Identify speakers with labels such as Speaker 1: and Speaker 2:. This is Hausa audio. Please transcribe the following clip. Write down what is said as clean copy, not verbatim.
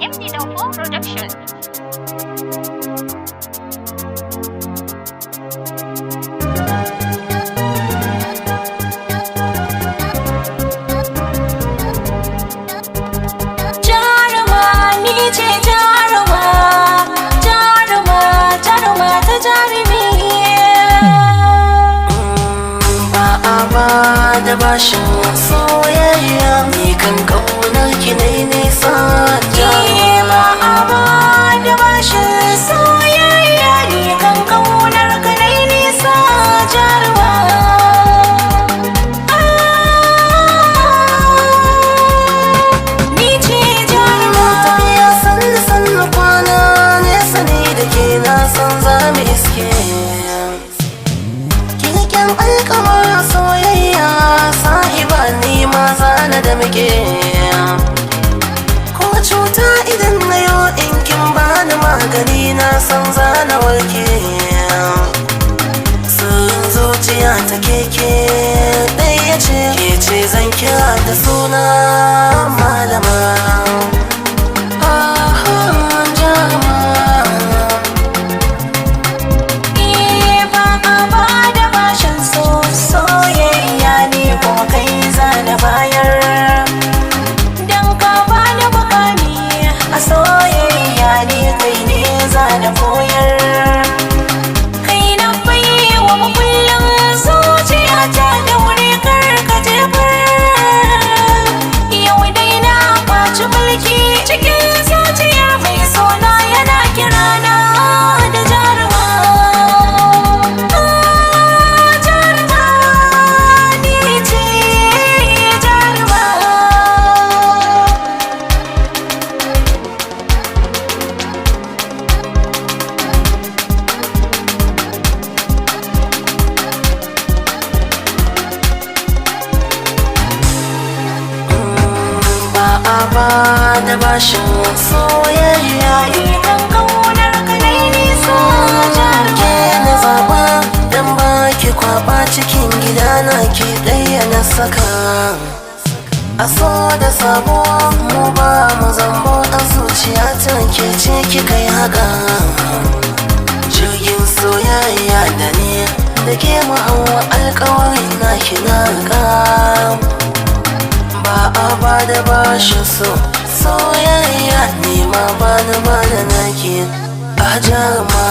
Speaker 1: MD Dauko Production.
Speaker 2: Da bashin soyayya ni kan kaunar ki ne nisa
Speaker 3: ba a ba da bashin soyayya ni kan kaunar ka ne nisa jaruma ni ce jaruma
Speaker 2: tafiya sannu sannu kwana nesa ne da ke na san za mu iske keken alkawar soyayya sahiba ni ma zana da muke ko cuta idan na yo in kin bani magani na san zana warke sun zuciya ta keke ɗaya ce ke ce zan kira da suna malama
Speaker 3: da koyar kai na bai wa makullin zuciya ta da wuri karka jefar yau dai na ɓaci mulki cikin zuciya mai sona yana kirana da jaruma jaruma ni ce jaruma
Speaker 2: ba da bashin soyayya
Speaker 3: idan kaunar ka dai nisa
Speaker 2: ke na zaba dan baki kwaba cikin gidana ke ɗaya na saka a so da sabo mu ba mu zambo a zuciya ta ke ce kika yi haka jirgin soyayya da ne da ke mu hawa alkawari na kina ka ba a ba da bashin soyayya ni ma ba na ba da nake a jaruma